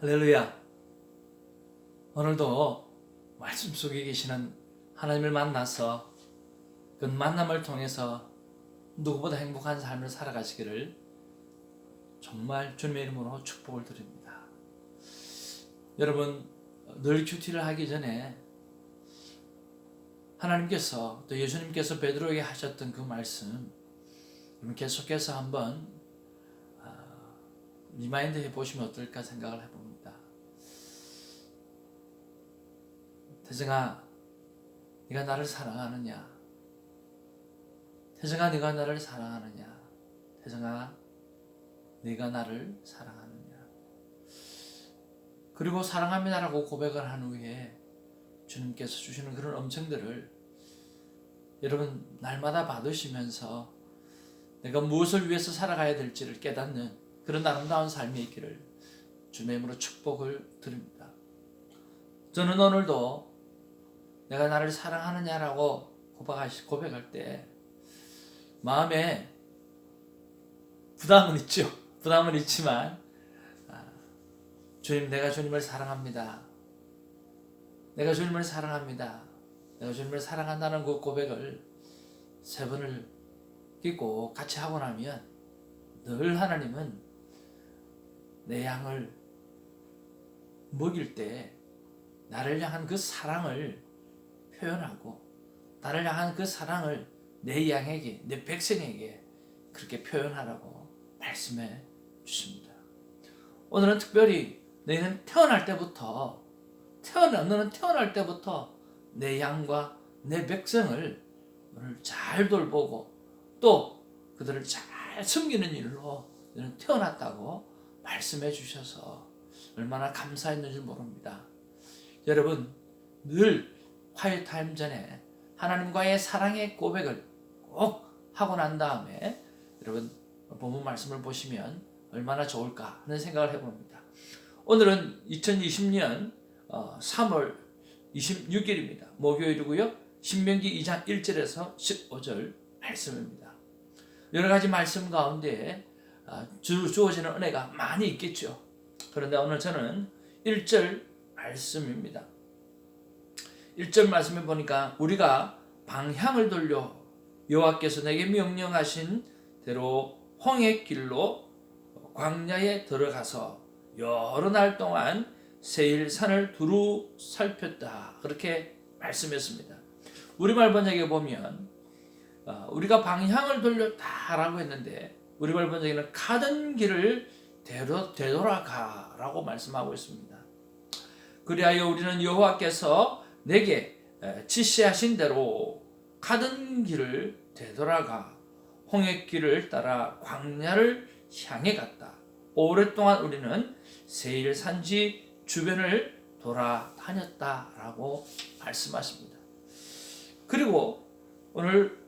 할렐루야. 오늘도 말씀 속에 계시는 하나님을 만나서 그 만남을 통해서 누구보다 행복한 삶을 살아가시기를 정말 주님의 이름으로 축복을 드립니다. 여러분, 늘 큐티를 하기 전에 하나님께서 또 예수님께서 베드로에게 하셨던 그 말씀 계속해서 한번 리마인드 해보시면 어떨까 생각을 해봅니다. 태정아, 네가 나를 사랑하느냐? 태정아, 네가 나를 사랑하느냐? 태정아, 네가 나를 사랑하느냐? 그리고 사랑합니다라고 고백을 한 후에 주님께서 주시는 그런 음성들을 여러분 날마다 받으시면서 내가 무엇을 위해서 살아가야 될지를 깨닫는 그런 아름다운 삶이 있기를 주님의 이름으로 축복을 드립니다. 저는 오늘도 내가 나를 사랑하느냐라고 고백할 때 마음에 부담은 있죠. 부담은 있지만 주님, 내가 주님을 사랑합니다. 내가 주님을 사랑합니다. 내가 주님을 사랑한다는 그 고백을 3번을 끼고 같이 하고 나면 늘 하나님은 내 양을 먹일 때 나를 향한 그 사랑을 표현하고 나를 향한 그 사랑을 내 양에게, 내 백성에게 그렇게 표현하라고 말씀해 주십니다. 오늘은 특별히 너는 태어날 때부터 내 양과 내 백성을 오늘 잘 돌보고 또 그들을 잘 섬기는 일로 너는 태어났다고 말씀해 주셔서 얼마나 감사했는지 모릅니다. 여러분, 늘 화요타임 전에 하나님과의 사랑의 고백을 꼭 하고 난 다음에 여러분 본문 말씀을 보시면 얼마나 좋을까 하는 생각을 해봅니다. 오늘은 2020년 3월 26일입니다. 목요일이고요. 신명기 2장 1절에서 15절 말씀입니다. 여러 가지 말씀 가운데 주어지는 은혜가 많이 있겠죠. 그런데 오늘 저는 1절 말씀입니다. 1절 말씀에 보니까 우리가 방향을 돌려 여호와께서 내게 명령하신 대로 홍해길로 광야에 들어가서 여러 날 동안 세일산을 두루 살폈다. 그렇게 말씀했습니다. 우리말 번역에 보면 우리가 방향을 돌렸다라고 했는데 우리말 번역에는 가던 길을 되돌아가라고 말씀하고 있습니다. 그리하여 우리는 여호와께서 내게 지시하신 대로 가던 길을 되돌아가 홍해길을 따라 광야를 향해 갔다. 오랫동안 우리는 세일 산지 주변을 돌아다녔다라고 말씀하십니다. 그리고 오늘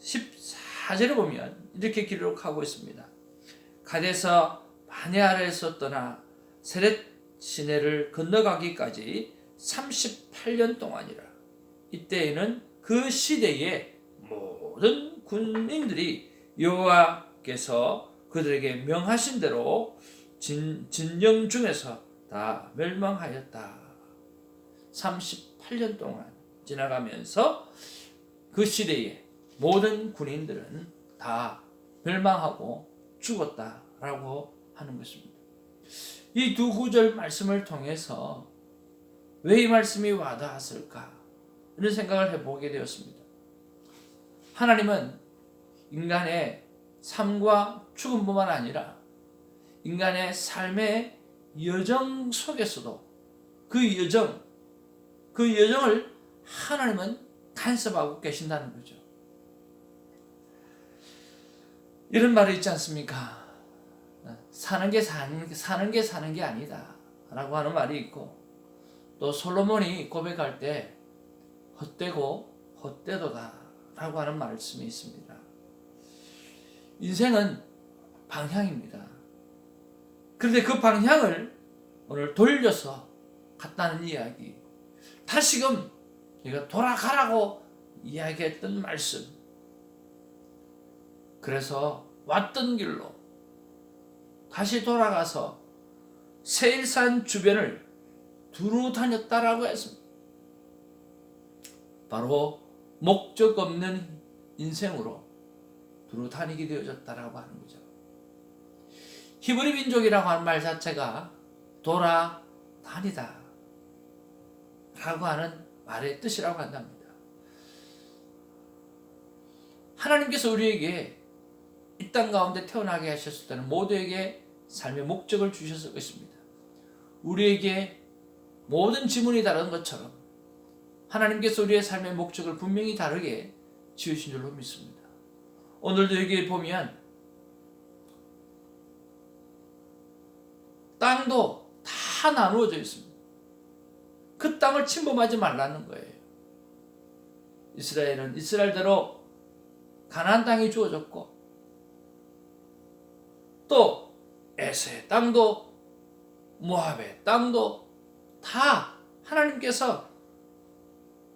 14절에 보면 이렇게 기록하고 있습니다. 갓에서 바네아라에서 떠나 세렛 시내를 건너가기까지 38년 동안이라. 이때에는 그 시대의 모든 군인들이 여호와께서 그들에게 명하신 대로 진영 중에서 다 멸망하였다. 38년 동안 지나가면서 그 시대의 모든 군인들은 다 멸망하고 죽었다라고 하는 것입니다. 이 두 구절 말씀을 통해서 왜 이 말씀이 와닿았을까? 이런 생각을 해보게 되었습니다. 하나님은 인간의 삶과 죽음뿐만 아니라 인간의 삶의 여정 속에서도 그 여정을 하나님은 간섭하고 계신다는 거죠. 이런 말이 있지 않습니까? 사는 게 아니다 라고 하는 말이 있고, 또 솔로몬이 고백할 때 헛되고 헛되도다 라고 하는 말씀이 있습니다. 인생은 방향입니다. 그런데 그 방향을 오늘 돌려서 갔다는 이야기, 다시금 우리가 돌아가라고 이야기했던 말씀, 그래서 왔던 길로 다시 돌아가서 세일산 주변을 두루 다녔다라고 했습니다. 바로 목적 없는 인생으로 두루 다니게 되어졌다라고 하는 거죠. 히브리 민족이라고 하는 말 자체가 돌아다니다 라고 하는 말의 뜻이라고 한답니다. 하나님께서 우리에게 이 땅 가운데 태어나게 하셨을 때는 모두에게 삶의 목적을 주셨을 것입니다. 우리에게 모든 지문이 다른 것처럼 하나님께서 우리의 삶의 목적을 분명히 다르게 지으신 줄로 믿습니다. 오늘도 여기 보면 땅도 다 나누어져 있습니다. 그 땅을 침범하지 말라는 거예요. 이스라엘은 이스라엘대로 가나안 땅이 주어졌고 또 에세의 땅도 모압의 땅도 다 하나님께서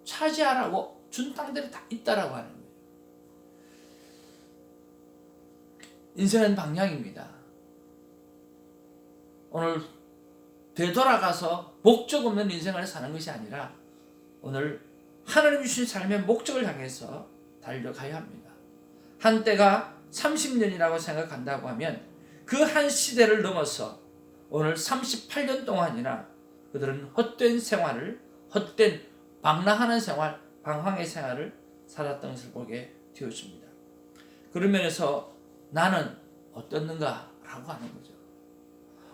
차지하라고 준 땅들이 다 있다라고 하는 거예요. 인생은 방향입니다. 오늘 되돌아가서 목적 없는 인생을 사는 것이 아니라 오늘 하나님 주신 삶의 목적을 향해서 달려가야 합니다. 한때가 30년이라고 생각한다고 하면 그 한 시대를 넘어서 오늘 38년 동안이나 그들은 헛된 생활을, 헛된 방랑하는 생활, 방황의 생활을 살았던 것을 보게 되었습니다. 그런 면에서 나는 어떻는가라고 하는 거죠.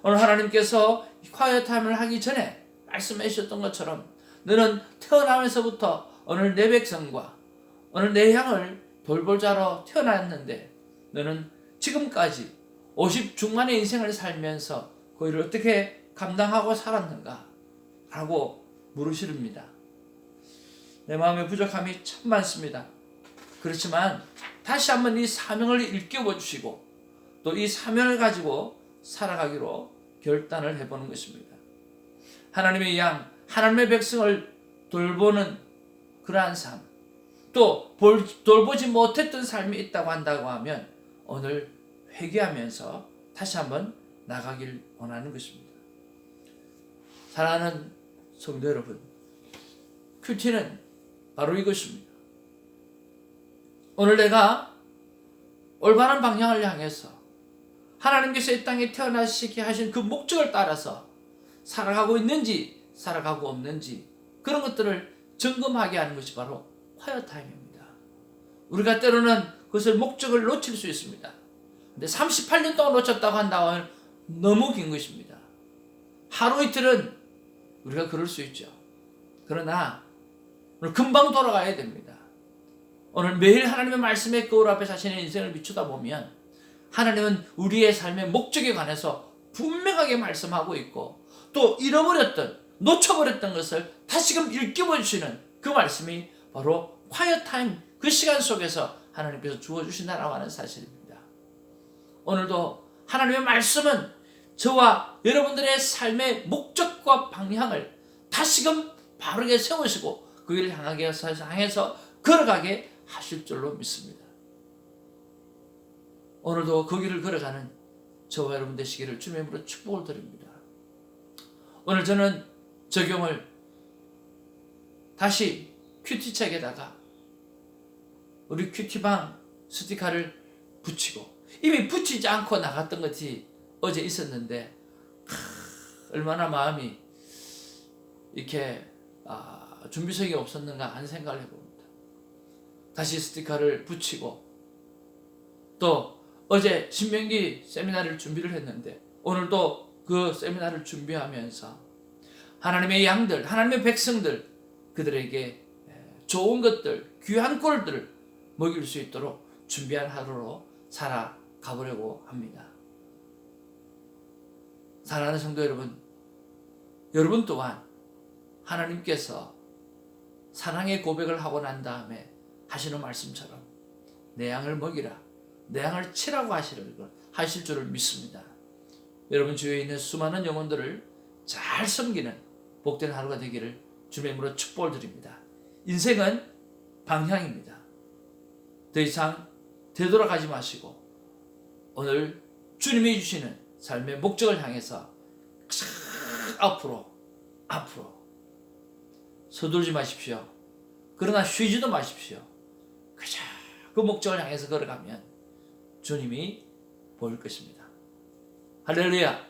오늘 하나님께서 콰이어타임을 하기 전에 말씀해 주셨던 것처럼 너는 태어나면서부터 오늘 내 백성과 오늘 내 향을 돌볼 자로 태어났는데 너는 지금까지 50 중반의 인생을 살면서 그 일을 어떻게 감당하고 살았는가? 라고 물으시렵니다. 내 마음의 부족함이 참 많습니다. 그렇지만 다시 한번 이 사명을 일깨워 주시고 또 이 사명을 가지고 살아가기로 결단을 해보는 것입니다. 하나님의 양, 하나님의 백성을 돌보는 그러한 삶, 또 돌보지 못했던 삶이 있다고 한다고 하면 오늘 회개하면서 다시 한번 나가길 원하는 것입니다. 사랑하는 성도 여러분, 큐티는 바로 이것입니다. 오늘 내가 올바른 방향을 향해서 하나님께서 이 땅에 태어나시게 하신 그 목적을 따라서 살아가고 있는지 살아가고 없는지 그런 것들을 점검하게 하는 것이 바로 콰이어타임입니다. 우리가 때로는 그것을 목적을 놓칠 수 있습니다. 근데 38년 동안 놓쳤다고 한다고 하면 너무 긴 것입니다. 하루 이틀은 우리가 그럴 수 있죠. 그러나 오늘 금방 돌아가야 됩니다. 오늘 매일 하나님의 말씀의 거울 앞에 자신의 인생을 비추다 보면 하나님은 우리의 삶의 목적에 관해서 분명하게 말씀하고 있고 또 잃어버렸던 놓쳐버렸던 것을 다시금 일깨워 주시는 그 말씀이 바로 콰이어타임 그 시간 속에서 하나님께서 주어주신다라고 하는 사실입니다. 오늘도 하나님의 말씀은 저와 여러분들의 삶의 목적과 방향을 다시금 바르게 세우시고 그 길을 향해서 걸어가게 하실 줄로 믿습니다. 오늘도 그 길을 걸어가는 저와 여러분 되시기를 주님의 이름으로 축복을 드립니다. 오늘 저는 적용을 다시 큐티책에다가 우리 큐티방 스티커를 붙이고 이미 붙이지 않고 나갔던 것이 어제 있었는데 얼마나 마음이 이렇게 준비성이 없었는가 하는 생각을 해봅니다. 다시 스티커를 붙이고 또 어제 신명기 세미나를 준비를 했는데 오늘도 그 세미나를 준비하면서 하나님의 양들, 하나님의 백성들 그들에게 좋은 것들, 귀한 꼴들을 먹일 수 있도록 준비한 하루로 살아가보려고 합니다. 사랑하는 성도 여러분, 여러분 또한 하나님께서 사랑의 고백을 하고 난 다음에 하시는 말씀처럼 내 양을 먹이라, 내 양을 치라고 하실 줄을 믿습니다. 여러분 주위에 있는 수많은 영혼들을 잘 섬기는 복된 하루가 되기를 주님의 이름으로 축복을 드립니다. 인생은 방향입니다. 더 이상 되돌아가지 마시고 오늘 주님이 주시는 삶의 목적을 향해서 앞으로 서둘지 마십시오. 그러나 쉬지도 마십시오. 그저 그 목적을 향해서 걸어가면 주님이 보일 것입니다. 할렐루야.